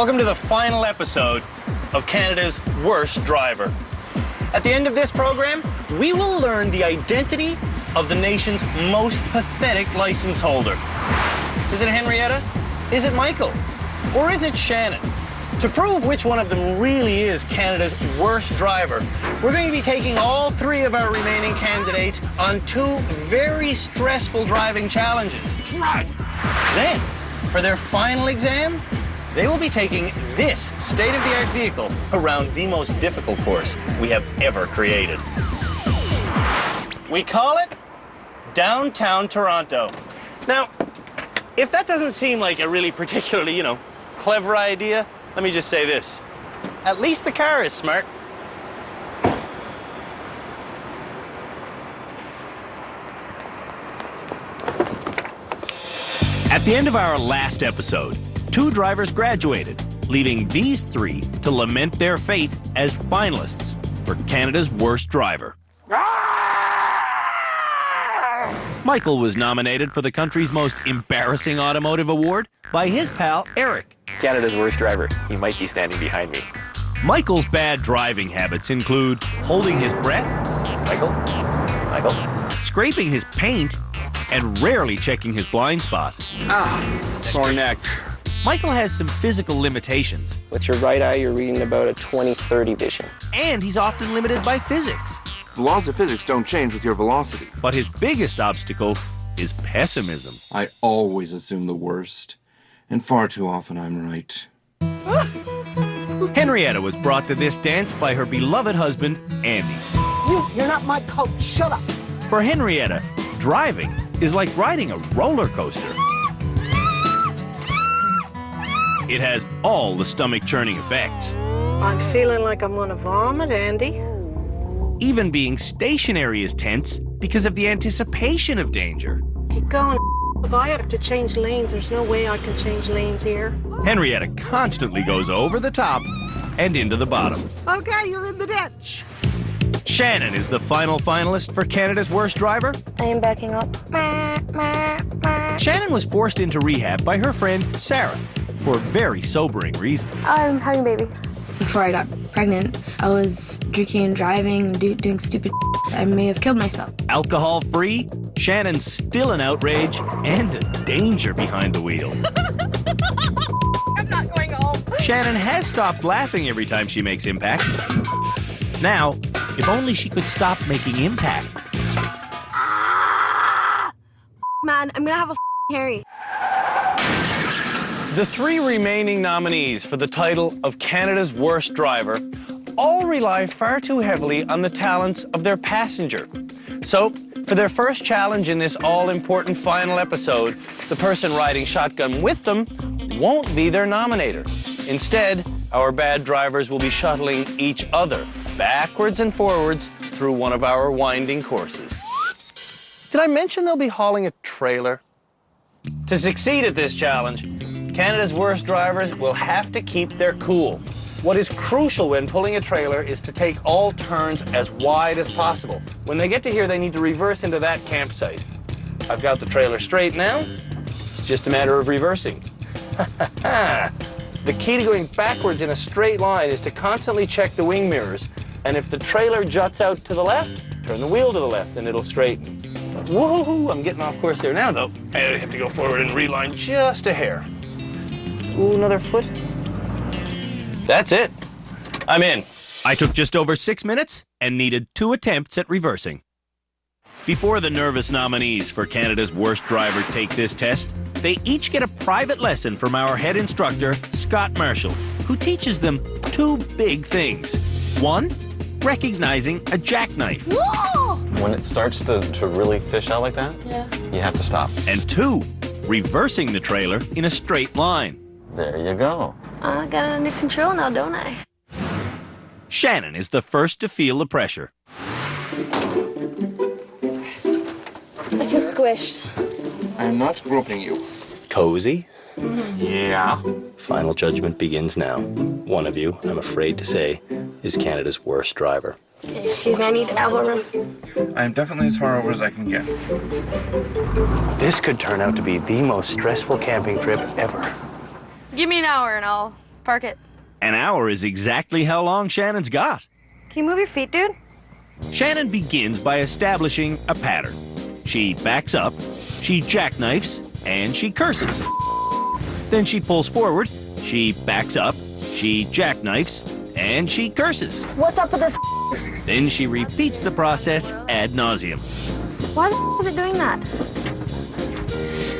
Welcome to the final episode of Canada's Worst Driver. At the end of this program, we will learn the identity of the nation's most pathetic license holder. Is it Henrietta? Is it Michael? Or is it Shannon? To prove which one of them really is Canada's worst driver, we're going to be taking all three of our remaining candidates on two very stressful driving challenges. Right. Then, for their final exam, they will be taking this state-of-the-art vehicle around the most difficult course we have ever created. We call it Downtown Toronto. Now, if that doesn't seem like a really particularly, clever idea, let me just say this. At least the car is smart. At the end of our last episode, two drivers graduated, leaving these three to lament their fate as finalists for Canada's Worst Driver. Michael was nominated for the country's most embarrassing automotive award by his pal Eric. Canada's worst driver. He might be standing behind me. Michael's bad driving habits include holding his breath, Michael, scraping his paint, and rarely checking his blind spot. Sore neck. Michael has some physical limitations. With your right eye, you're reading about a 20/30 vision. And he's often limited by physics. The laws of physics don't change with your velocity. But his biggest obstacle is pessimism. I always assume the worst, and far too often I'm right. Henrietta was brought to this dance by her beloved husband, Andy. You're not my coach. Shut up. For Henrietta, driving is like riding a roller coaster. It has all the stomach-churning effects. I'm feeling like I'm gonna vomit, Andy. Even being stationary is tense because of the anticipation of danger. Keep going. If I have to change lanes, there's no way I can change lanes here. Henrietta constantly goes over the top and into the bottom. Okay, you're in the ditch. Shannon is the final finalist for Canada's Worst Driver. I am backing up. Shannon was forced into rehab by her friend Sarah for very sobering reasons. I'm having a baby. Before I got pregnant, I was drinking and driving, doing stupid shit. I may have killed myself. Alcohol-free, Shannon's still an outrage and a danger behind the wheel. I'm not going home. Shannon has stopped laughing every time she makes impact. Now, if only she could stop making impact. Man, I'm gonna have a Harry. The three remaining nominees for the title of Canada's Worst Driver all rely far too heavily on the talents of their passenger. So, for their first challenge in this all-important final episode, the person riding shotgun with them won't be their nominator. Instead, our bad drivers will be shuttling each other backwards and forwards through one of our winding courses. Did I mention they'll be hauling a trailer? To succeed at this challenge, Canada's Worst Drivers will have to keep their cool. What is crucial when pulling a trailer is to take all turns as wide as possible. When they get to here, they need to reverse into that campsite. I've got the trailer straight now. It's just a matter of reversing. The key to going backwards in a straight line is to constantly check the wing mirrors. And if the trailer juts out to the left, turn the wheel to the left and it'll straighten. Woohoo! I'm getting off course there now, though. I have to go forward and reline just a hair. Ooh, another foot. That's it. I'm in. I took just over 6 minutes and needed 2 attempts at reversing. Before the nervous nominees for Canada's Worst Driver take this test, they each get a private lesson from our head instructor, Scott Marshall, who teaches them 2 big things. 1, recognizing a jackknife. Whoa! When it starts to really fish out like that, you have to stop. And 2, reversing the trailer in a straight line. There you go. I got it under control now, don't I? Shannon is the first to feel the pressure. I feel squished. I'm not groping you. Cozy? Yeah. Final judgment begins now. One of you, I'm afraid to say, is Canada's worst driver. Excuse me, I need elbow room. I'm definitely as far over as I can get. This could turn out to be the most stressful camping trip ever. Give me an hour and I'll Park it. An hour is exactly how long Shannon's got. Can you move your feet, dude? Shannon begins by establishing a pattern. She backs up, she jackknifes, and she curses. Then she pulls forward, she backs up, she jackknifes, and she curses. What's up with this? Then she repeats the process ad nauseum. Why is it doing that?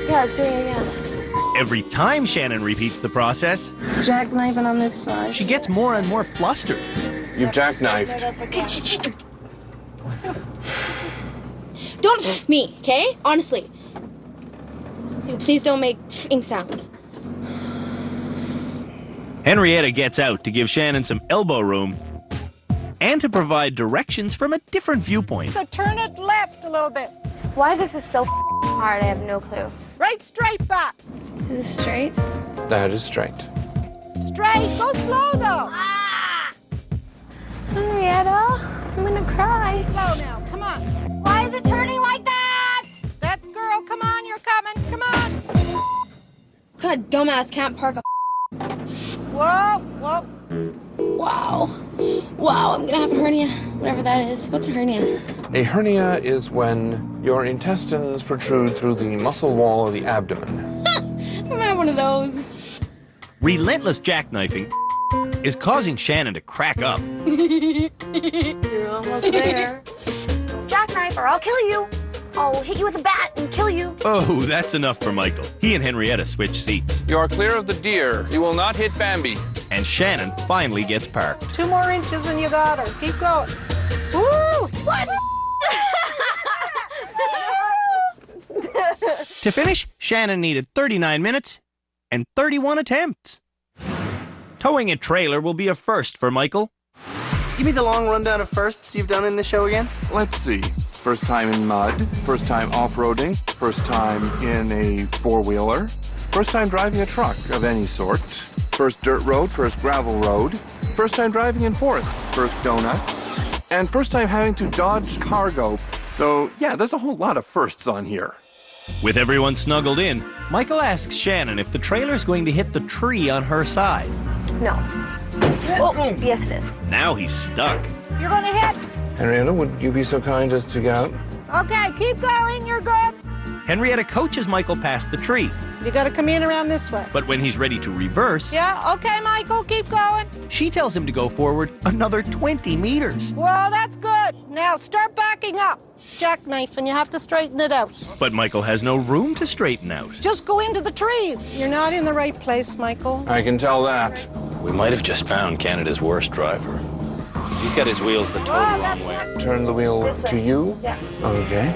Yeah, it's doing it again. Every time Shannon repeats the process, It's jackknifing on this side. she gets more and more flustered. You've jackknifed. Don't f me, okay? Honestly. Dude, please don't make f***ing sounds. Henrietta gets out to give Shannon some elbow room and to provide directions from a different viewpoint. So turn it left a little bit. Why this is so f***ing hard, I have no clue. Right straight back. Is this straight? That is straight. Straight. Go slow though. Henrietta, I'm gonna cry. Slow now. Come on. Why is it turning like that? That girl, come on, you're coming. Come on. What kind of dumbass can't park a Whoa, whoa. Wow. Wow, I'm gonna have a hernia. Whatever that is. What's a hernia? A hernia is when your intestines protrude through the muscle wall of the abdomen. I'm gonna have one of those. Relentless jackknifing is causing Shannon to crack up. You're almost there. Jackknife or I'll kill you. I'll hit you with a bat and kill you. Oh, that's enough for Michael. He and Henrietta switch seats, You are clear of the deer. You will not hit Bambi. and Shannon finally gets parked. 2 more inches and you got her. Keep going. Woo! What? To finish, Shannon needed 39 minutes and 31 attempts. Towing a trailer will be a first for Michael. Give me the long rundown of firsts you've done in the show again. Let's see. First time in mud, first time off-roading, first time in a four-wheeler, first time driving a truck of any sort, first dirt road, first gravel road, first time driving in forest, first donuts, and first time having to dodge cargo. So, yeah, there's a whole lot of firsts on here. With everyone snuggled in, Michael asks Shannon if the trailer's going to hit the tree on her side. No. Oh, yes it is. Now he's stuck. You're gonna hit. Henrietta, would you be so kind as to get out? Okay, keep going. You're good. Henrietta coaches Michael past the tree, You gotta come in around this way. but when he's ready to reverse, Yeah, okay, Michael, keep going. she tells him to go forward another 20 meters. Well, that's good. Now start backing up. It's jackknife and you have to straighten it out. But Michael has no room to straighten out. Just go into the tree. You're not in the right place, Michael. I can tell that. We might have just found Canada's worst driver. He's got his wheels the total wrong way. Turn the wheel This way. to you? Yeah. Okay.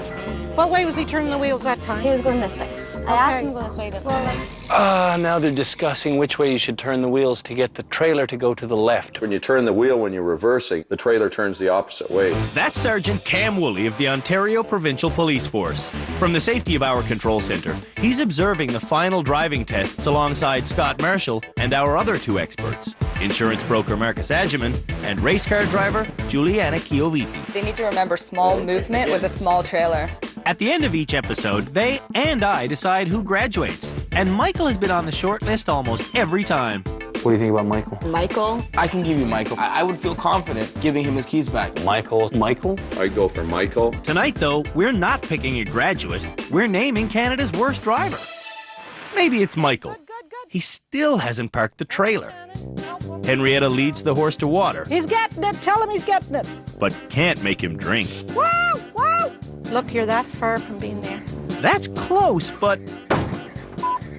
What way was he turning the wheels that time? He was going this way. I asked him to go this way. Now they're discussing which way you should turn the wheels to get the trailer to go to the left. When you turn the wheel when you're reversing, the trailer turns the opposite way. That's Sergeant Cam Woolley of the Ontario Provincial Police Force. From the safety of our control center, he's observing the final driving tests alongside Scott Marshall and our other 2 experts, insurance broker Marcus Agyeman and race car driver Juliana Chioviti. They need to remember small movement with a small trailer. At the end of each episode, they and I decide who graduates. And Michael has been on the short list almost every time. What do you think about Michael? Michael? I can give you Michael. I would feel confident giving him his keys back. Michael? I'd go for Michael. Tonight, though, we're not picking a graduate. We're naming Canada's worst driver. Maybe it's Michael. He still hasn't parked the trailer. Henrietta leads the horse to water, He's getting it. Tell him he's getting it. but can't make him drink. Wow, wow. Look, you're that far from being there. That's close, but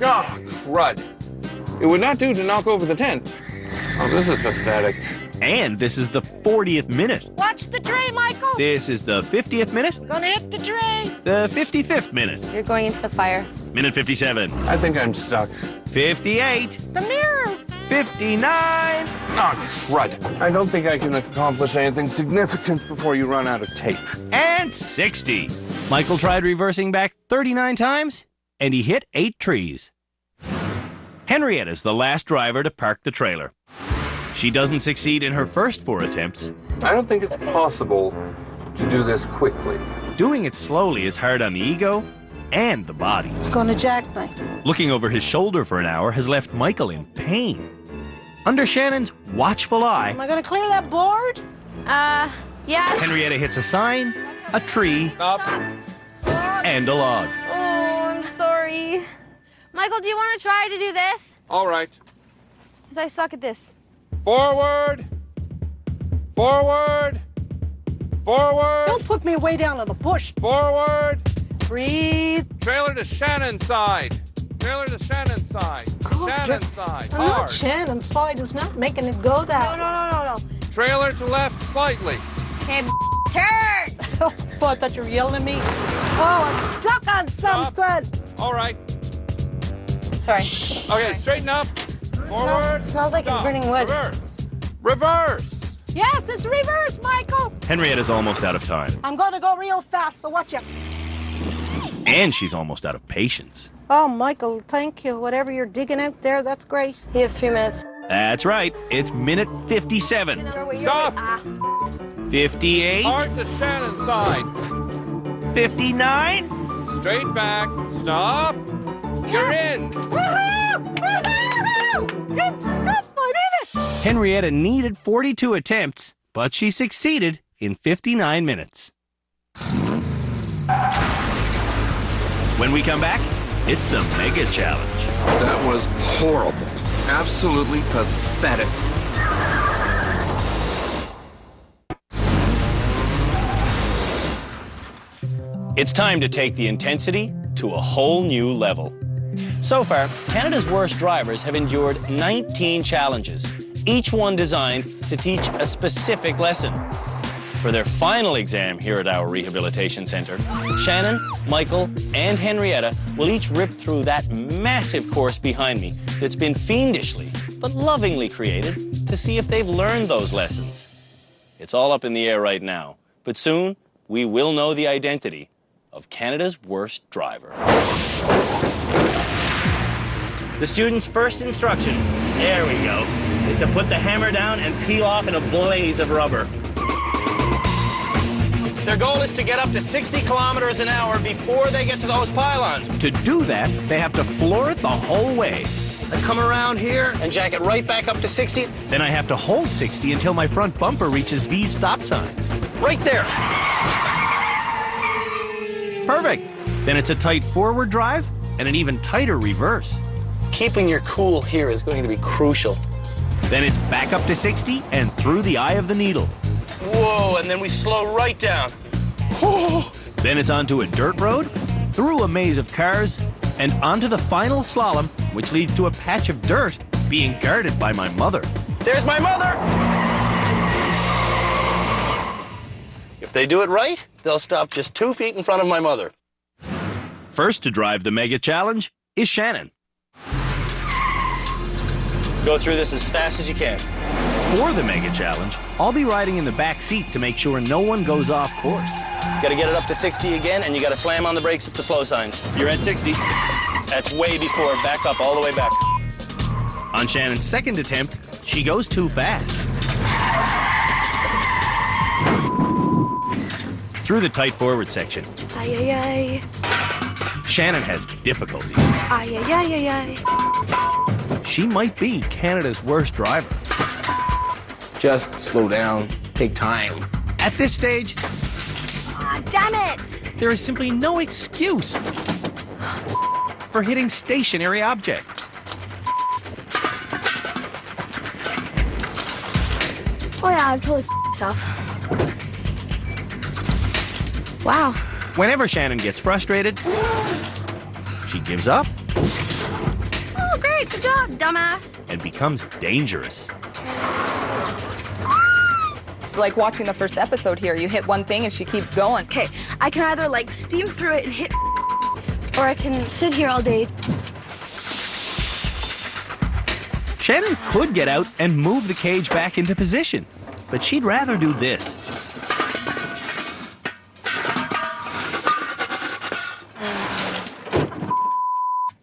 Oh, crud. It would not do to knock over the tent. Oh, this is pathetic. and this is the 40th minute. Watch the tree, Michael. This is the 50th minute, Gonna hit the tree. the 55th minute, You're going into the fire. minute 57, I think I'm stuck. 58, The mirror. 59, Oh, crud. I don't think I can accomplish anything significant before you run out of tape. and 60. Michael tried reversing back 39 times, and he hit 8 trees. Henrietta's the last driver to park the trailer. She doesn't succeed in her first 4 attempts. I don't think it's possible to do this quickly. Doing it slowly is hard on the ego and the body. It's gonna jackknife. Looking over his shoulder for an hour has left Michael in pain. Under Shannon's watchful eye, Am I gonna clear that board? Yeah. Henrietta hits a sign, a tree, and a log. Oh, I'm sorry. Michael, do you want to try to do this? All right. Because I suck at this. Forward. Forward. Forward. Don't put me way down in the bush. Forward. Breathe. Trailer to Shannon's side. Trailer to Shannon's side. Shannon's side. I'm not Hard. Shannon's side is not making it go that. No. Trailer to left slightly. Okay, turn! Oh, I thought you were yelling at me. Oh, I'm stuck on something. All right. Sorry. Okay, straighten up. Forward. Smells like it's burning wood. Reverse. Reverse. Yes, it's reverse, Michael. Henrietta's almost out of time. I'm gonna go real fast, so watch it. And she's almost out of patience. Oh, Michael, thank you. Whatever you're digging out there, that's great. You have 3 minutes. That's right. It's minute 57. Stop. 58. Hard to Shannon's side. 59. Straight back. Stop. You're in. Woohoo! Woohoo! Good stuff, I did it! Henrietta needed 42 attempts, but she succeeded in 59 minutes. When we come back, it's the Mega Challenge. That was horrible. Absolutely pathetic. It's time to take the intensity to a whole new level. So far, Canada's Worst Drivers have endured 19 challenges, each one designed to teach a specific lesson. For their final exam here at our rehabilitation centre, Shannon, Michael, and Henrietta will each rip through that massive course behind me that's been fiendishly but lovingly created to see if they've learned those lessons. It's all up in the air right now, but soon we will know the identity of Canada's Worst Driver. The student's first instruction, there we go, is to put the hammer down and peel off in a blaze of rubber. Their goal is to get up to 60 kilometers an hour before they get to those pylons. To do that, they have to floor it the whole way. I come around here and jack it right back up to 60. Then I have to hold 60 until my front bumper reaches these stop signs. Right there. Perfect. Then it's a tight forward drive and an even tighter reverse. Keeping your cool here is going to be crucial. Then it's back up to 60 and through the eye of the needle. Whoa, and then we slow right down. Then it's onto a dirt road, through a maze of cars, and onto the final slalom, which leads to a patch of dirt being guarded by my mother. There's my mother! If they do it right, they'll stop just 2 feet in front of my mother. First to drive the Mega Challenge is Shannon. Go through this as fast as you can. For the Mega Challenge, I'll be riding in the back seat to make sure no one goes off course. You gotta get it up to 60 again, and you gotta slam on the brakes at the slow signs. You're at 60. That's way before. Back up, all the way back. On Shannon's second attempt, she goes too fast. Through the tight forward section, Ay, ay, ay. Shannon has difficulty. Ay, ay, ay, ay, ay. She might be Canada's worst driver. Just slow down. Take time. At this stage, Ah, damn it! there is simply no excuse for hitting stationary objects. Oh yeah, I've totally myself. Wow. Whenever Shannon gets frustrated, she gives up Oh, great. Good job, dumbass. and becomes dangerous. It's like watching the first episode here. You hit one thing and she keeps going. Okay, I can either like steam through it and hit, or I can sit here all day. Shannon could get out and move the cage back into position, but she'd rather do this.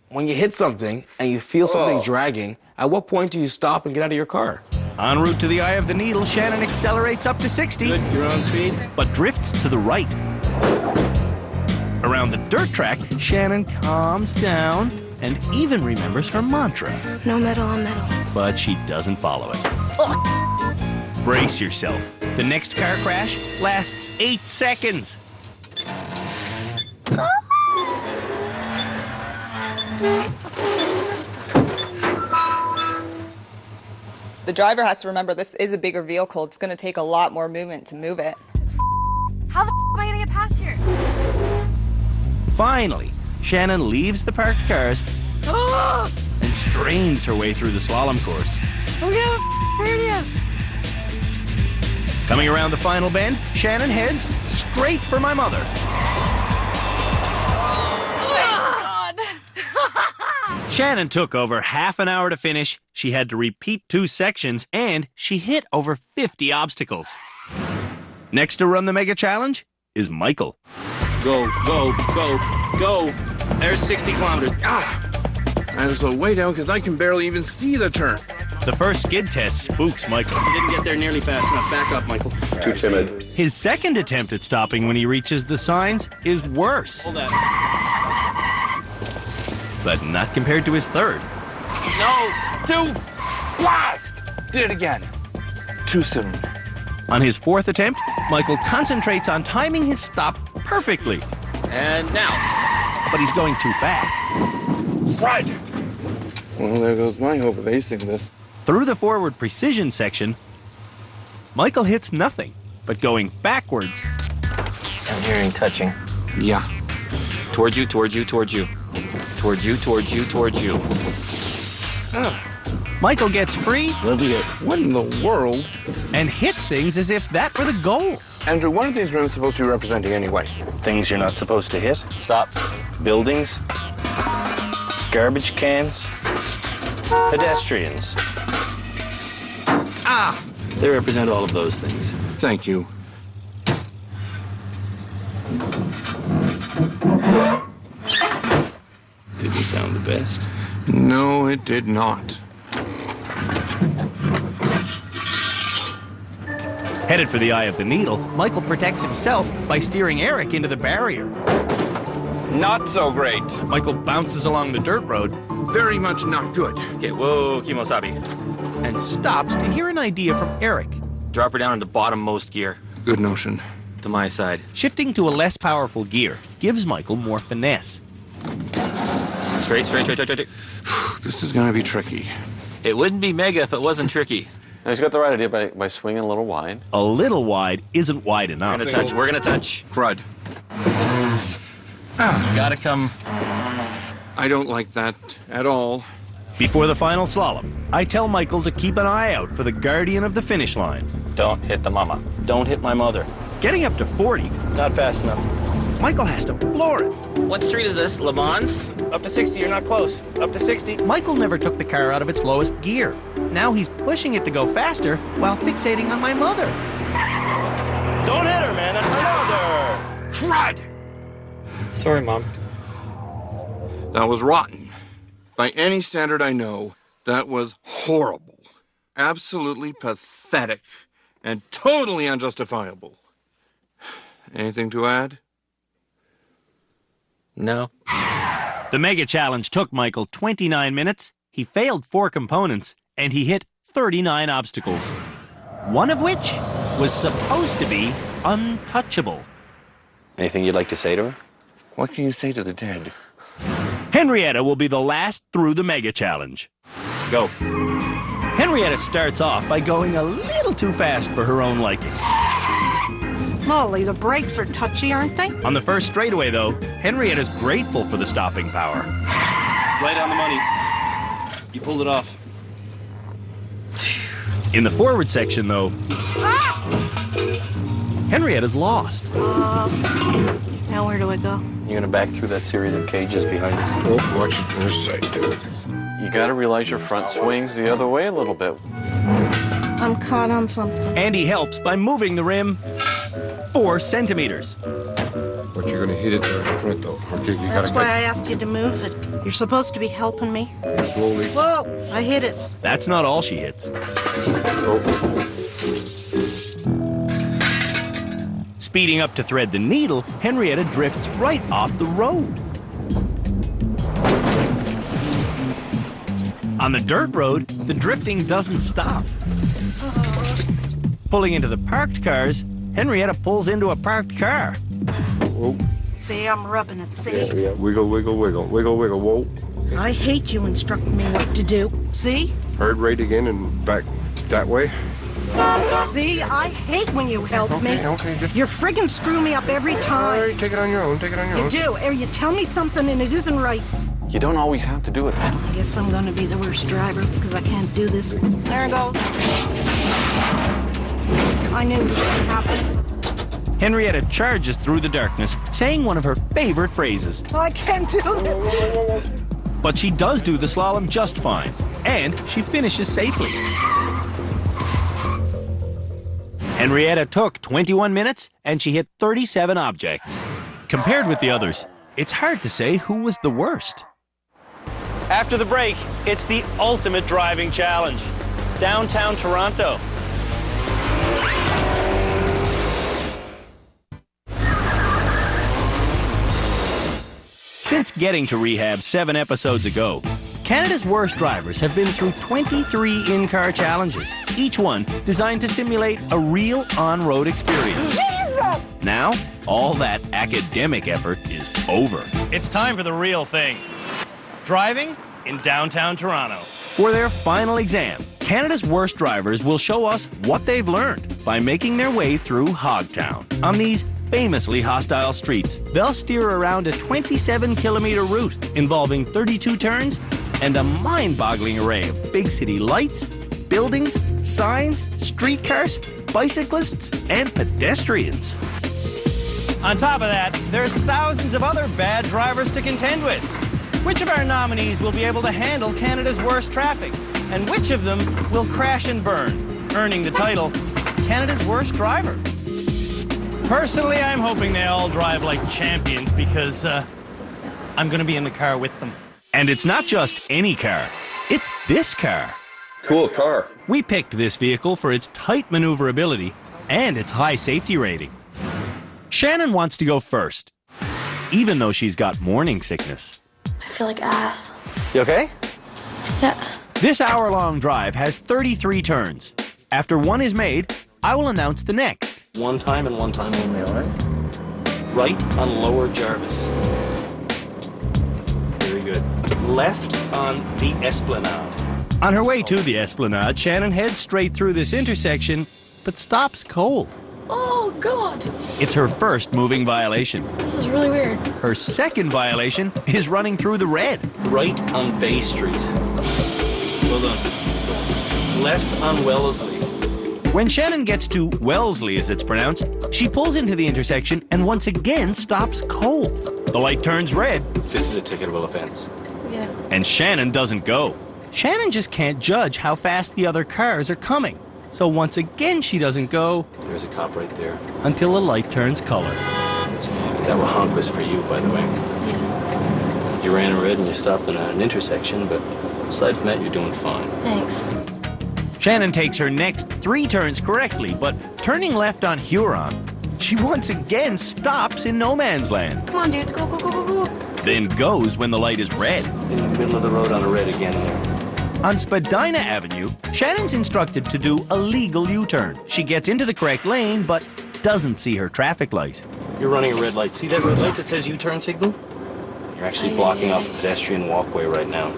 When you hit something and you feel something dragging, at what point do you stop and get out of your car? En route to the eye of the needle, Shannon accelerates up to 60. Good, your own speed. But drifts to the right. Around the dirt track, Shannon calms down and even remembers her mantra. No metal on metal. But she doesn't follow it. Brace yourself. The next car crash lasts 8 seconds. The driver has to remember this is a bigger vehicle. It's going to take a lot more movement to move it. How the am I gonna get past here? Finally, Shannon leaves the parked cars and strains her way through the slalom course. Oh, yeah, Coming around the final bend, Shannon heads straight for my mother. Shannon took over half an hour to finish. She had to repeat 2 sections, and she hit over 50 obstacles. Next to run the Mega Challenge is Michael. Go, go, go, go. There's 60 kilometers. I had to slow way down because I can barely even see the turn. The first skid test spooks Michael. You didn't get there nearly fast enough. Back up, Michael. Too timid. His second attempt at stopping when he reaches the signs is worse. Hold that. But not compared to his third. No, too fast. Did it again. Too soon. On his fourth attempt, Michael concentrates on timing his stop perfectly. And now. But he's going too fast. Right. Well, there goes my hope of acing this. Through the forward precision section, Michael hits nothing, but going backwards. I'm hearing touching. Yeah. Towards you, towards you, towards you. Towards you, towards you, towards you. Michael gets free. What in the world? And hits things as if that were the goal. Andrew, what are these rooms supposed to be representing anyway? Things you're not supposed to hit. Stop. Buildings. Garbage cans. Pedestrians. They represent all of those things. Thank you. Didn't sound the best. No, it did not. Headed for the eye of the needle, Michael protects himself by steering Eric into the barrier. Not so great. Michael bounces along the dirt road. Very much not good. Okay, whoa, Kimosabi. And stops to hear an idea from Eric. Drop her down into bottommost gear. Good notion. To my side. Shifting to a less powerful gear gives Michael more finesse. Straight, straight, straight, straight, straight. This is going to be tricky. It wouldn't be mega if it wasn't tricky. Now, he's got the right idea by swinging a little wide. A little wide isn't wide enough. We're gonna touch. We're gonna touch. Crud. Gotta come. I don't like that at all. Before the final slalom, I tell Michael to keep an eye out for the guardian of the finish line. Don't hit the mama. Don't hit my mother. Getting up to 40, Not fast enough. Michael has to floor it. What street is this? Le Mans? Up to 60, you're not close. Up to 60. Michael never took the car out of its lowest gear. Now he's pushing it to go faster while fixating on my mother. Don't hit her, man. That's my mother. Crud! Sorry, Mom. That was rotten. By any standard I know, that was horrible. Absolutely pathetic. And totally unjustifiable. Anything to add? No. The Mega Challenge took Michael 29 minutes. He failed 4 components, and he hit 39 obstacles. One of which was supposed to be untouchable. Anything you'd like to say to her? What can you say to the dead? Henrietta will be the last through the Mega Challenge. Go. Henrietta starts off by going a little too fast for her own liking. Molly, the brakes are touchy, aren't they? On the first straightaway, though, Henrietta's grateful for the stopping power. Right on the money. You pulled it off. In the forward section, though, Henrietta's lost. Now where do I go? You're gonna back through that series of cages behind us. Oh, watch it from this side, too. You gotta realize your front swings the other way a little bit. I'm caught on something. And he helps by moving the rim 4 centimeters. But you're going to hit it there in front, though. Okay, you That's why I asked you to move it. You're supposed to be helping me. slowly. Whoa, I hit it. That's not all she hits. Speeding up to thread the needle, Henrietta drifts right off the road. On the dirt road, the drifting doesn't stop. Pulling into the parked cars, Henrietta pulls into a parked car. Whoa. See, I'm rubbing it, see? Yeah. Wiggle, wiggle, wiggle. Wiggle, wiggle, whoa. I hate you instructing me what to do. See? Hard right again and back that way. See, I hate when you help me. Okay, just... You're friggin' screw me up every time. All right, take it on your own, take it on your own. You do, or you tell me something and it isn't right. You don't always have to do it. I guess I'm gonna be the worst driver because I can't do this. There it goes. I knew this would happen. Henrietta charges through the darkness, saying one of her favorite phrases. I can't do this. But she does do the slalom just fine, and she finishes safely. Henrietta took 21 minutes, and she hit 37 objects. Compared with the others, it's hard to say who was the worst. After the break, it's the ultimate driving challenge. Downtown Toronto. Since getting to rehab 7 episodes ago, Canada's Worst Drivers have been through 23 in-car challenges, each one designed to simulate a real on-road experience. Jesus! Now, all that academic effort is over. It's time for the real thing. Driving in downtown Toronto. For their final exam, Canada's Worst Drivers will show us what they've learned by making their way through Hogtown. On these famously hostile streets, they'll steer around a 27-kilometer route involving 32 turns and a mind-boggling array of big city lights, buildings, signs, streetcars, bicyclists, and pedestrians. On top of that, there's thousands of other bad drivers to contend with. Which of our nominees will be able to handle Canada's worst traffic? And which of them will crash and burn, earning the title Canada's Worst Driver? Personally, I'm hoping they all drive like champions because I'm going to be in the car with them. And it's not just any car, it's this car. Cool car. We picked this vehicle for its tight maneuverability and its high safety rating. Shannon wants to go first, even though she's got morning sickness. I feel like ass. You okay? Yeah. This hour-long drive has 33 turns. After one is made, I will announce the next. One time and one time only, all right? Right on Lower Jarvis. Very good. Left on the Esplanade. On her way to the Esplanade, Shannon heads straight through this intersection, but stops cold. Oh, God. It's her first moving violation. This is really weird. Her second violation is running through the red. Right on Bay Street. Well done. Left on Wellesley. When Shannon gets to Wellesley, as it's pronounced, she pulls into the intersection and once again stops cold. The light turns red. This is a ticketable offense. Yeah. And Shannon doesn't go. Shannon just can't judge how fast the other cars are coming. So once again, she doesn't go. There's a cop right there. Until the light turns color. That honk was for you, by the way. Yeah. You ran red and you stopped at an intersection, but aside from that, you're doing fine. Thanks. Shannon takes her next 3 turns correctly, but turning left on Huron, she once again stops in no man's land. Come on, dude. Go, go, go, go, go. Then goes when the light is red. In the middle of the road on a red again there. On Spadina Avenue, Shannon's instructed to do a legal U-turn. She gets into the correct lane, but doesn't see her traffic light. You're running a red light. See that red light that says U-turn signal? You're actually blocking off a pedestrian walkway right now.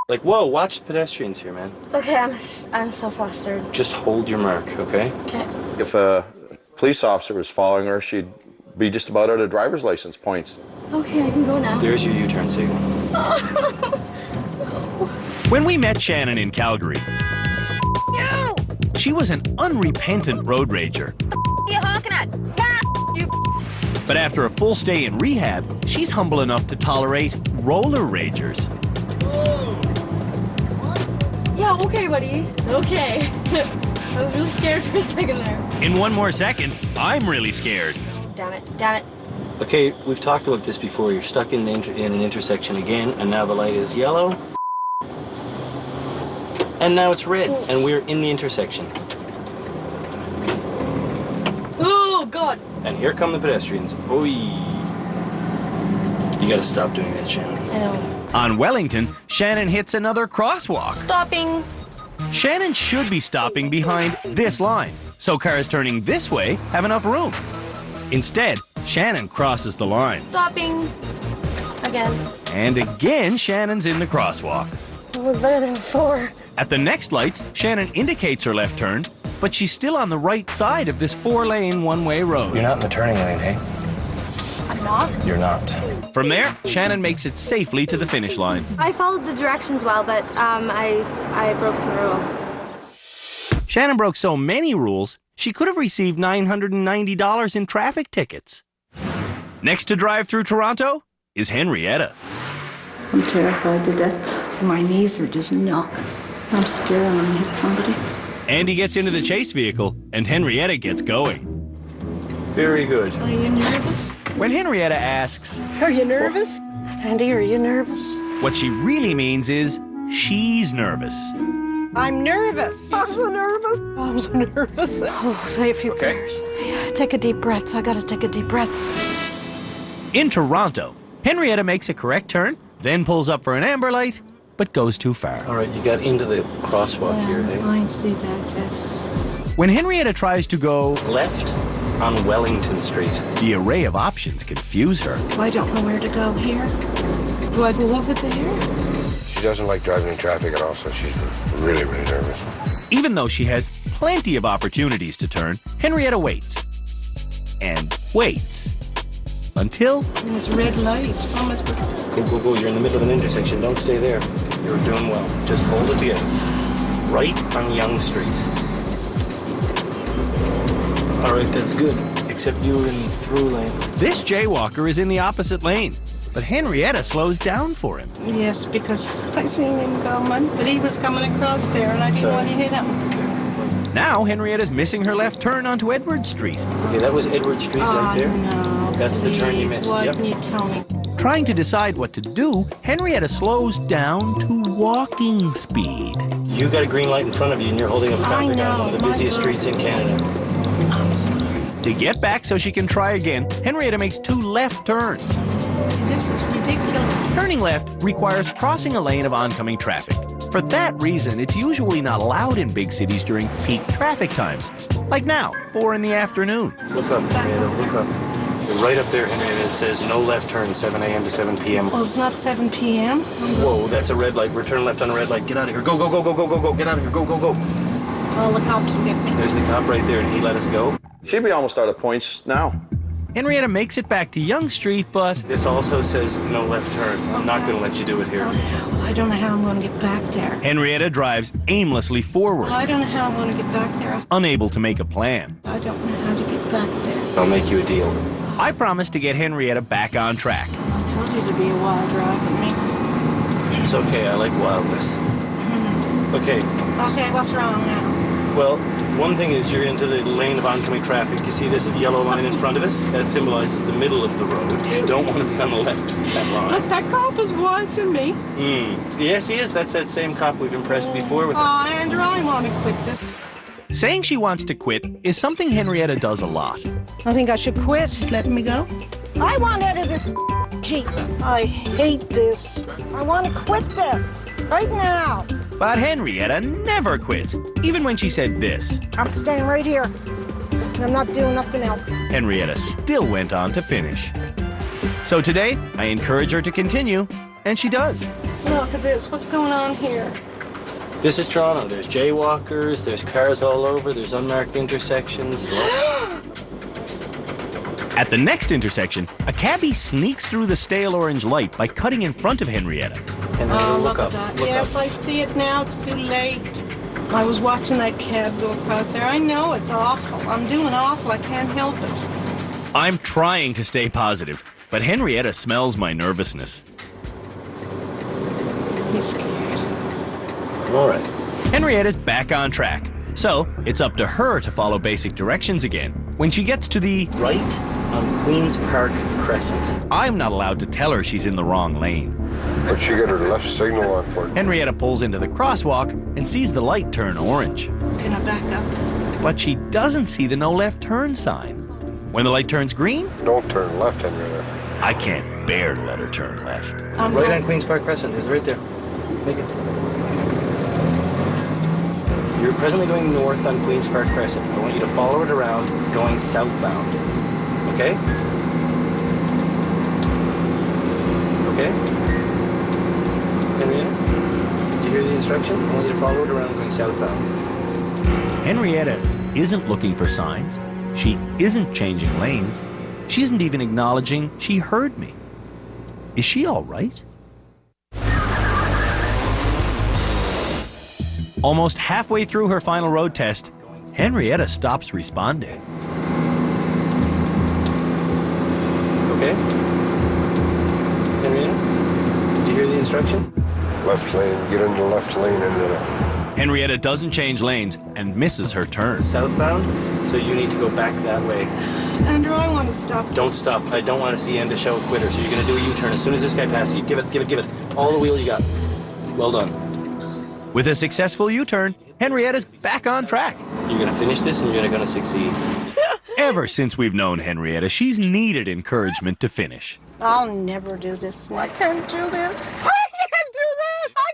Like, whoa, watch the pedestrians here, man. Okay, I'm so flustered. Just hold your mark, okay? Okay. If a police officer was following her, she'd be just about out of driver's license points. Okay, I can go now. There's your U-turn signal. When we met Shannon in Calgary, she was an unrepentant road rager. You honking at? You. But after a full stay in rehab, she's humble enough to tolerate roller ragers. Yeah, okay, buddy. It's okay. I was really scared for a second there. In one more second, I'm really scared. Damn it, damn it. Okay, we've talked about this before. You're stuck in an intersection again, and now the light is yellow. And now it's red, and we're in the intersection. Oh, God. And here come the pedestrians. Oi. You gotta stop doing that, Shannon. I know. On Wellington, Shannon hits another crosswalk. Stopping. Shannon should be stopping behind this line, so cars turning this way have enough room. Instead, Shannon crosses the line. Stopping. Again. And again, Shannon's in the crosswalk. It was better than before. At the next lights, Shannon indicates her left turn, but she's still on the right side of this 4-lane one-way road. You're not in the turning lane, hey? I'm not. You're not. From there, Shannon makes it safely to the finish line. I followed the directions well, but I broke some rules. Shannon broke so many rules, she could have received $990 in traffic tickets. Next to drive through Toronto is Henrietta. I'm terrified to death. My knees are just knock. I'm scared I'm gonna hit somebody. Andy gets into the chase vehicle, and Henrietta gets going. Very good. Are you nervous? When Henrietta asks, Are you nervous? Andy, are you nervous? what she really means is she's nervous. I'm nervous. I'm so nervous. I'm so nervous. Oh, say a few prayers. Take a deep breath. I gotta take a deep breath. In Toronto, Henrietta makes a correct turn, then pulls up for an amber light, but goes too far. All right, you got into the crosswalk here, hey? I see that, yes. When Henrietta tries to go left on Wellington Street, the array of options confuse her. I don't know where to go here. Do I go over there? She doesn't like driving in traffic at all, so she's really, really nervous. Even though she has plenty of opportunities to turn, Henrietta waits. And waits. Until... And it's red light. Almost. Go, go, go. You're in the middle of an intersection. Don't stay there. You're doing well. Just hold it together. Right on Yonge Street. All right, that's good. Except you were in the through lane. This jaywalker is in the opposite lane, but Henrietta slows down for him. Yes, because I seen him coming, but he was coming across there, and I didn't want to hit him. Now Henrietta's missing her left turn onto Edward Street. Okay, that was Edward Street right there. No, that's the turn you missed. Why Yep. didn't you tell me? Trying to decide what to do, Henrietta slows down to walking speed. You got a green light in front of you, and you're holding up traffic on one of the busiest streets in Canada. I'm sorry. To get back so she can try again, Henrietta makes 2 left turns. This is ridiculous. Turning left requires crossing a lane of oncoming traffic. For that reason, it's usually not allowed in big cities during peak traffic times. Like now, 4 in the afternoon. Look up, Henrietta, look up. You're right up there, Henrietta. It says no left turn, 7 a.m. to 7 p.m. Well, it's not 7 p.m. Whoa, that's a red light. We're turning left on a red light. Get out of here. Go, go, go, go, go, go, go. Get out of here. Go, go, go. All the cops will get me. There's the cop right there, and he let us go. She'd be almost out of points now. Henrietta makes it back to Yonge Street, but... This also says no left turn. I'm not going to let you do it here. Well, I don't know how I'm going to get back there. Henrietta drives aimlessly forward, Well, I don't know how I'm going to get back there. unable to make a plan. I don't know how to get back there. I'll make you a deal. I promise to get Henrietta back on track. I told you to be a wild ride with me. It's okay. I like wildness. Okay. Okay, what's wrong now? Well, one thing is you're into the lane of oncoming traffic. You see this yellow line in front of us? That symbolizes the middle of the road. You don't want to be on the left of that line. But that cop is watching me. Yes, he is. That's that same cop we've impressed before with Oh, Andrew, I want to quit this. Saying she wants to quit is something Henrietta does a lot. I think I should quit. Letting me go. I want out of this Jeep. I hate this. I want to quit this right now. But Henrietta never quits, even when she said this. I'm staying right here. I'm not doing nothing else. Henrietta still went on to finish. So today, I encourage her to continue, and she does. Look at this. What's going on here? This is Toronto. There's jaywalkers, there's cars all over, there's unmarked intersections. At the next intersection, a cabbie sneaks through the stale orange light by cutting in front of Henrietta. Oh, look at that. Yes, I see it now. It's too late. I was watching that cab go across there. I know it's awful. I'm doing awful. I can't help it. I'm trying to stay positive, but Henrietta smells my nervousness. He's scared. I'm all right. Henrietta's back on track, so it's up to her to follow basic directions again. When she gets to the right on Queen's Park Crescent, I'm not allowed to tell her she's in the wrong lane. But she got her left signal on for it. Henrietta pulls into the crosswalk and sees the light turn orange. Can I back up? But she doesn't see the no left turn sign. When the light turns green, Don't turn left, Henrietta. I can't bear to let her turn left. Right on Queen's Park Crescent. It's right there. Make it. You're presently going north on Queen's Park Crescent. I want you to follow it around, going southbound. Okay? Okay? Henrietta? Did you hear the instruction? I want you to follow it around, going southbound. Henrietta isn't looking for signs. She isn't changing lanes. She isn't even acknowledging she heard me. Is she all right? Almost halfway through her final road test, Henrietta stops responding. Okay? Henrietta? Did you hear the instruction? Left lane, get into the left lane, Henrietta. Henrietta doesn't change lanes and misses her turn. Southbound, so you need to go back that way. Andrew, I want to stop. Don't stop. I don't want to see Andy show a quitter, so you're going to do a U-turn. As soon as this guy passes you, give it. All the wheel you got. Well done. With a successful U-turn, Henrietta's back on track. You're going to finish this and you're going to succeed. Ever since we've known Henrietta, she's needed encouragement to finish. I'll never do this. I can't do this. I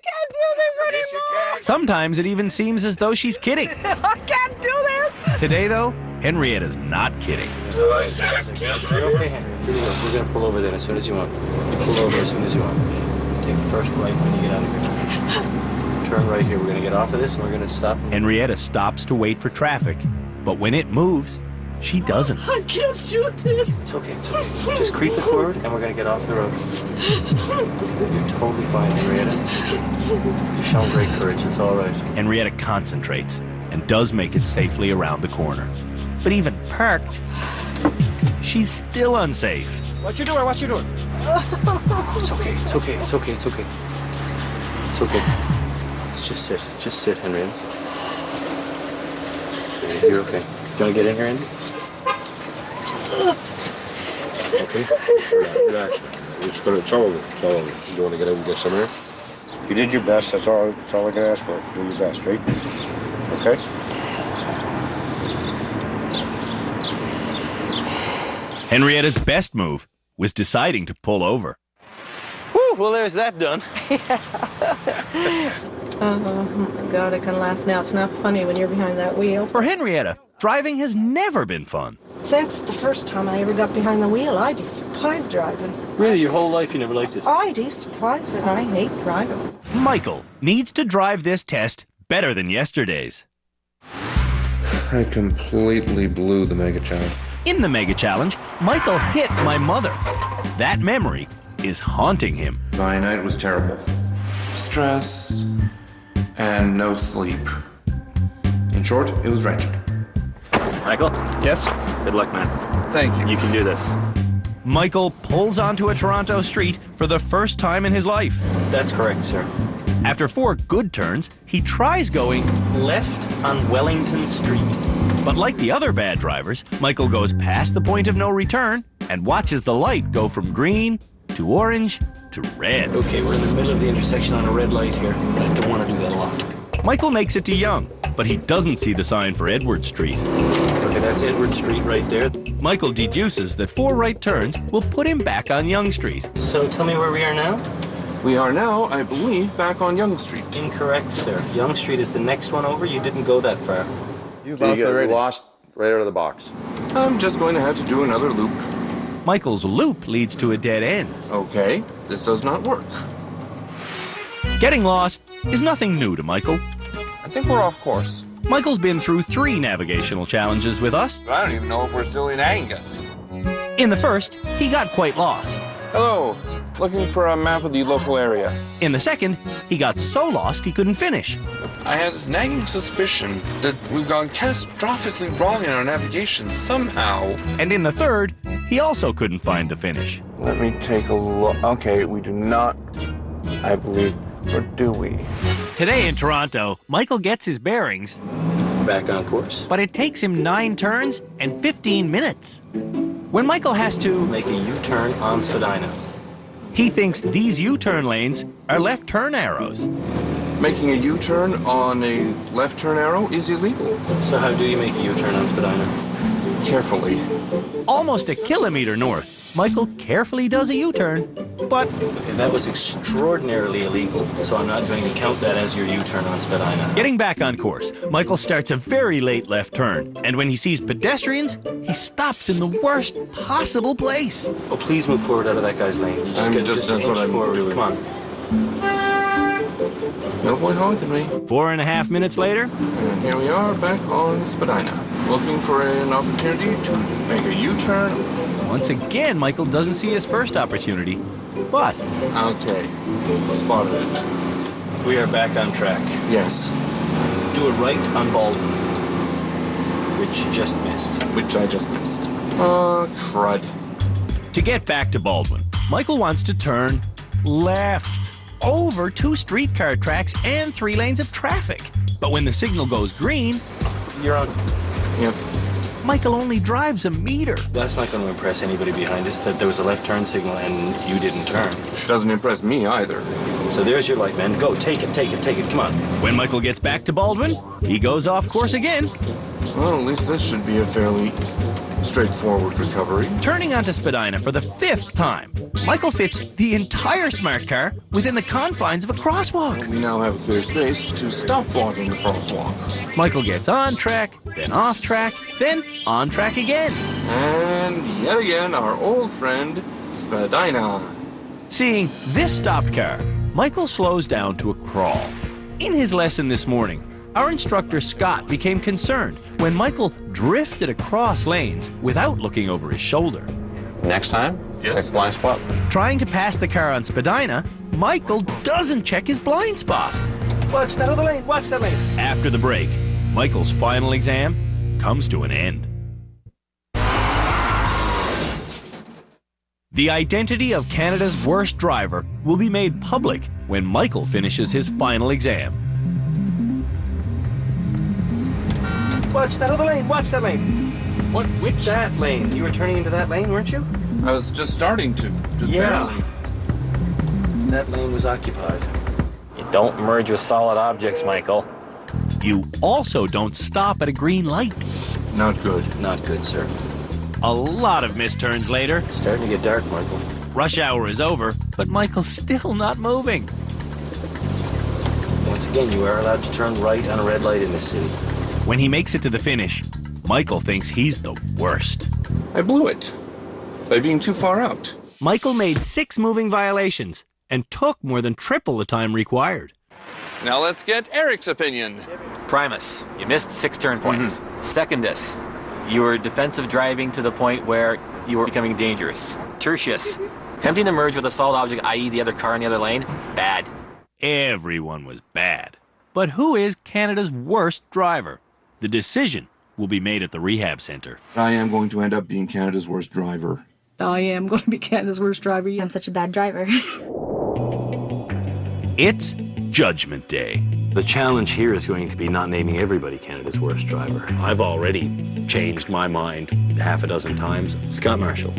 can't do this anymore. Sometimes it even seems as though she's kidding. I can't do this. Today, though, Henrietta's not kidding. You're okay, Henry. We're going to pull over then as soon as you want. You pull over as soon as you want. Take the first right when you get out of here. Turn right here. We're going to get off of this and we're going to stop. Henrietta stops to wait for traffic, but when it moves, she doesn't. I can't shoot this. It's okay. Just creep it forward and we're going to get off the road. You're totally fine, Henrietta. You've shown great courage. It's all right. Henrietta concentrates and does make it safely around the corner. But even parked, she's still unsafe. What you doing? It's okay. Just sit, Henrietta. You're okay. Do you want to get in here, Andy? Okay? Relax. You're just gonna, it's all over. You want to get out and get some air? You did your best. That's all I can ask for. Do your best, right? Okay? Henrietta's best move was deciding to pull over. Whew, well, there's that done. Oh, my God, I can laugh now. It's not funny when you're behind that wheel. For Henrietta, driving has never been fun. Since the first time I ever got behind the wheel, I despise driving. Really? Your whole life you never liked it? I despise it, and I hate driving. Michael needs to drive this test better than yesterday's. I completely blew the Mega Challenge. In the Mega Challenge, Michael hit my mother. That memory is haunting him. My night was terrible. Stress and no sleep. In short, it was wretched. Michael? Yes? Good luck, man. Thank you. You can do this. Michael pulls onto a Toronto street for the first time in his life. That's correct, sir. After 4 good turns, he tries going left on Wellington Street. But like the other bad drivers, Michael goes past the point of no return and watches the light go from green to orange to red. Okay, we're in the middle of the intersection on a red light here. I don't want to do that a lot. Michael makes it to Yonge, but he doesn't see the sign for Edward Street. Okay, that's Edward Street right there. Michael deduces that 4 right turns will put him back on Yonge Street. So tell me where we are now? We are now, I believe, back on Yonge Street. Incorrect, sir. Yonge Street is the next one over. You didn't go that far. You lost right out of the box. I'm just going to have to do another loop. Michael's loop leads to a dead end. Okay, this does not work. Getting lost is nothing new to Michael. I think we're off course. Michael's been through 3 navigational challenges with us. I don't even know if we're still in Angus. In the first, he got quite lost. Hello, looking for a map of the local area. In the second, he got so lost he couldn't finish. I have this nagging suspicion that we've gone catastrophically wrong in our navigation somehow. And in the third, he also couldn't find the finish. Let me take a look. Okay, we do not, I believe, or do we? Today in Toronto, Michael gets his bearings. Back on course. But it takes him 9 turns and 15 minutes. When Michael has to make a U-turn on Spadina, he thinks these U-turn lanes are left turn arrows. Making a U-turn on a left turn arrow is illegal. So how do you make a U-turn on Spadina? carefully. Almost a kilometer north, Michael carefully does a U-turn, but... Okay, that was extraordinarily illegal, so I'm not going to count that as your U-turn on Spadina. Getting back on course, Michael starts a very late left turn, and when he sees pedestrians, he stops in the worst possible place. Oh, please move forward out of that guy's lane. Just that's what inch I'm forward. doing. Come on. No point honking me. 4.5 minutes later, And here we are back on Spadina, looking for an opportunity to make a U-turn. once again, Michael doesn't see his first opportunity, but... Okay, spotted it. We are back on track. Yes. Do a right on Baldwin, which you just missed. Which I just missed. Crud. To get back to Baldwin, Michael wants to turn left over 2 streetcar tracks and 3 lanes of traffic. But when the signal goes green... You're on. Yep. Michael only drives a meter. That's not going to impress anybody behind us that there was a left turn signal and you didn't turn. Doesn't impress me either. So there's your light, man. Go, take it, come on. When Michael gets back to Baldwin, he goes off course again. Well, at least this should be a fairly straightforward recovery. Turning onto Spadina for the 5th time, Michael fits the entire smart car within the confines of a crosswalk. We now have a clear space to stop blocking the crosswalk. Michael gets on track, then off track, then on track again. And yet again, our old friend, Spadina. Seeing this stopped car, Michael slows down to a crawl. In his lesson this morning, our instructor Scott became concerned when Michael drifted across lanes without looking over his shoulder. Next time, check blind spot. Trying to pass the car on Spadina, Michael doesn't check his blind spot. Watch that other lane, watch that lane. After the break, Michael's final exam comes to an end. The identity of Canada's worst driver will be made public when Michael finishes his final exam. Watch that other lane, watch that lane. What? Which? That lane. You were turning into that lane, weren't you? I was just starting to. Just barely. That lane was occupied. You don't merge with solid objects, Michael. You also don't stop at a green light. Not good. Not good, sir. A lot of missed turns later. Starting to get dark, Michael. Rush hour is over, but Michael's still not moving. Once again, you are allowed to turn right on a red light in this city. When he makes it to the finish, Michael thinks he's the worst. I blew it by being too far out. Michael made 6 moving violations and took more than triple the time required. Now let's get Eric's opinion. Primus, you missed 6 turn points. Secondus, you were defensive driving to the point where you were becoming dangerous. Tertius, attempting to merge with a solid object, i.e. the other car in the other lane, bad. Everyone was bad. But who is Canada's worst driver? The decision will be made at the rehab center. I am going to end up being Canada's worst driver. I am going to be Canada's worst driver. I'm such a bad driver. It's Judgment Day. The challenge here is going to be not naming everybody Canada's worst driver. I've already changed my mind 6 times. Scott Marshall.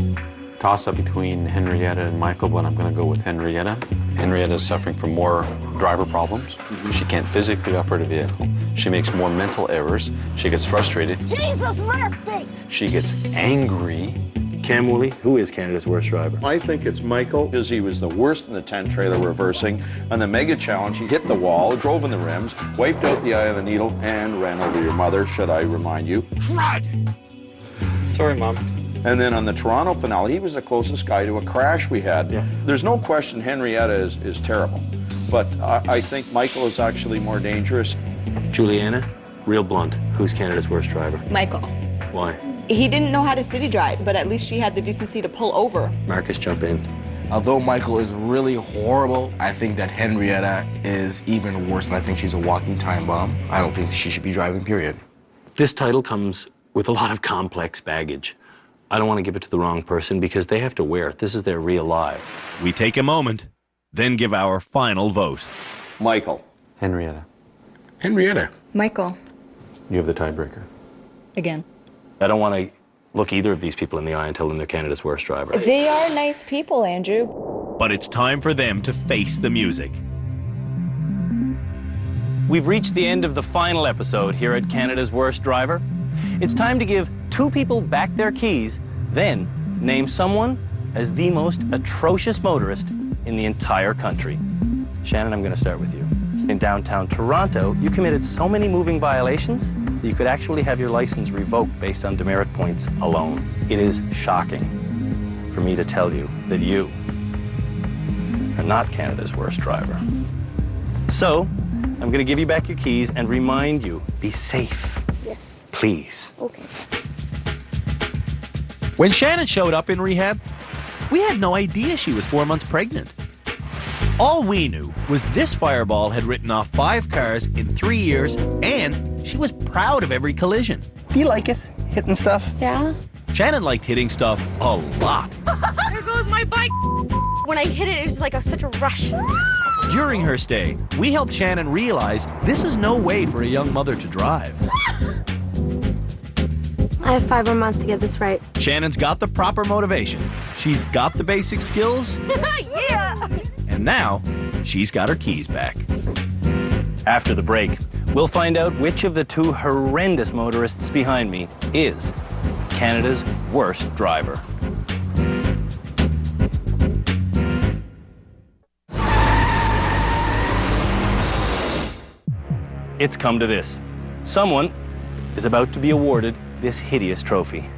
Toss-up between Henrietta and Michael, but I'm going to go with Henrietta. Henrietta is suffering from more driver problems. She can't physically operate a vehicle. She makes more mental errors. She gets frustrated. Jesus Murphy! She gets angry. Cam Woolley, who is Canada's worst driver? I think it's Michael, because he was the worst in the 10-trailer reversing. On the Mega Challenge, he hit the wall, drove in the rims, wiped out the eye of the needle, and ran over your mother, should I remind you. Crud! Sorry, Mom. And then on the Toronto finale, he was the closest guy to a crash we had. Yeah. There's no question Henrietta is terrible. But I think Michael is actually more dangerous. Juliana, real blunt, who's Canada's worst driver? Michael. Why? He didn't know how to city drive, but at least she had the decency to pull over. Marcus, jump in. Although Michael is really horrible, I think that Henrietta is even worse, and I think she's a walking time bomb. I don't think she should be driving, period. This title comes with a lot of complex baggage. I don't want to give it to the wrong person because they have to wear it. This is their real lives. We take a moment, then give our final vote. Michael. Henrietta, Henrietta. Michael. you have the tiebreaker. Again. I don't want to look either of these people in the eye and tell them they're Canada's worst driver. They are nice people, Andrew. But it's time for them to face the music. We've reached the end of the final episode here at Canada's Worst Driver. It's time to give 2 people back their keys, then name someone as the most atrocious motorist in the entire country. Shannon, I'm going to start with you. In downtown Toronto, you committed so many moving violations that you could actually have your license revoked based on demerit points alone. It is shocking for me to tell you that you are not Canada's worst driver. So, I'm going to give you back your keys and remind you, be safe. Yes. Please. Okay. When Shannon showed up in rehab, we had no idea she was 4 months pregnant. All we knew was this fireball had written off 5 cars in 3 years, and she was proud of every collision. Do you like it, hitting stuff? Yeah. Shannon liked hitting stuff a lot. There goes my bike. When I hit it, it was like such a rush. During her stay, we helped Shannon realize this is no way for a young mother to drive. I have 5 more months to get this right. Shannon's got the proper motivation. She's got the basic skills. Yeah. And now, she's got her keys back. After the break, we'll find out which of the 2 horrendous motorists behind me is Canada's worst driver. It's come to this. Someone is about to be awarded this hideous trophy.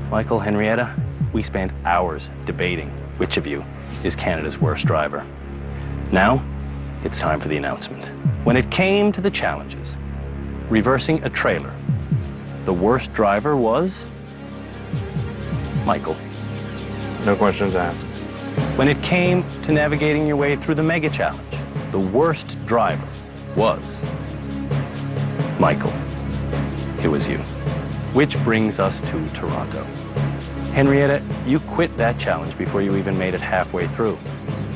Michael, Henrietta, we spent hours debating which of you is Canada's worst driver. Now, it's time for the announcement. When it came to the challenges, reversing a trailer, the worst driver was Michael. No questions asked. When it came to navigating your way through the mega challenge, the worst driver was Michael. It was you. Which brings us to Toronto. Henrietta, you quit that challenge before you even made it halfway through.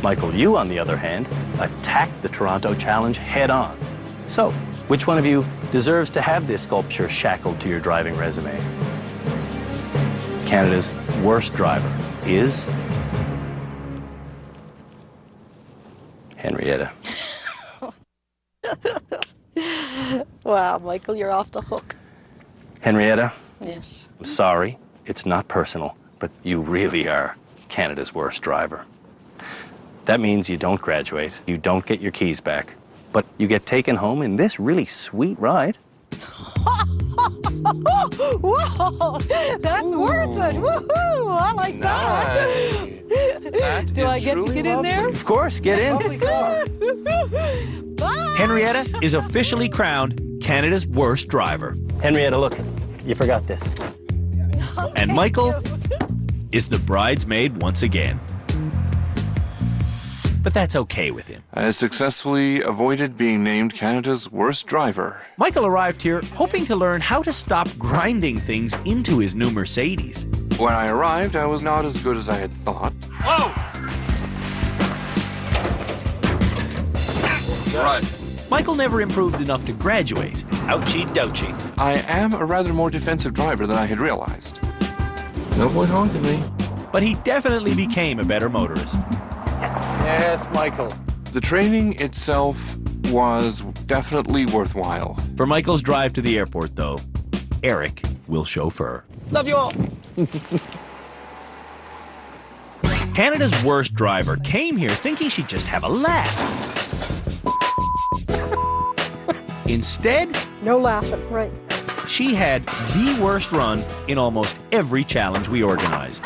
Michael, you, on the other hand, attacked the Toronto challenge head on. So, which one of you deserves to have this sculpture shackled to your driving resume? Canada's worst driver is Henrietta. Wow, Michael, you're off the hook. Henrietta, Yes. I'm sorry, it's not personal, but you really are Canada's worst driver. That means you don't graduate, you don't get your keys back, but you get taken home in this really sweet ride. Whoa, that's worth it. Woohoo! I like that. Do I get to get in there? Of course, get in. Bye. Henrietta is officially crowned Canada's worst driver. Henrietta, look, you forgot this. And Michael is the bridesmaid once again. But that's okay with him. I successfully avoided being named Canada's worst driver. Michael arrived here hoping to learn how to stop grinding things into his new Mercedes. When I arrived, I was not as good as I had thought. Whoa! Right. Michael never improved enough to graduate. Ouchie douchie. I am a rather more defensive driver than I had realized. No point honking me. But he definitely became a better motorist. Yes, Michael. The training itself was definitely worthwhile. For Michael's drive to the airport, though, Eric will chauffeur. Love you all. Canada's worst driver came here thinking she'd just have a laugh. Instead, No laughing, right. she had the worst run in almost every challenge we organized.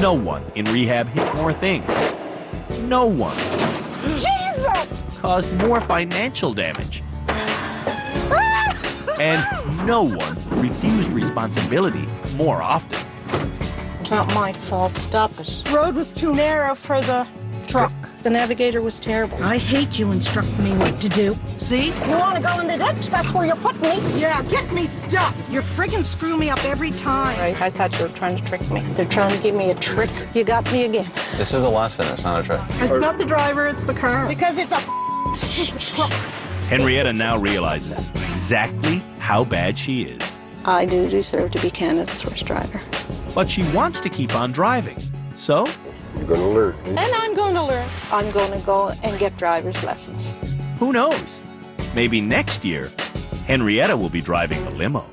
No one in rehab hit more things. No one Jesus! caused more financial damage. And no one refused responsibility more often. It's not my fault. Stop it. The road was too narrow for the truck. The navigator was terrible. I hate you instructing me what to do. See? You want to go in the ditch? That's where you're putting me. Yeah, get me stuck. You're friggin' screwing me up every time. Right, I thought you were trying to trick me. They're trying to give me a trick. You got me again. This is a lesson, it's not a trick. It's not the driver, it's the car. Because it's a stupid truck. Henrietta now realizes exactly how bad she is. I do deserve to be Canada's worst driver. But she wants to keep on driving. So, You're going to learn. And I'm going to learn. I'm going to go and get driver's lessons. who knows? Maybe next year, Henrietta will be driving the limo.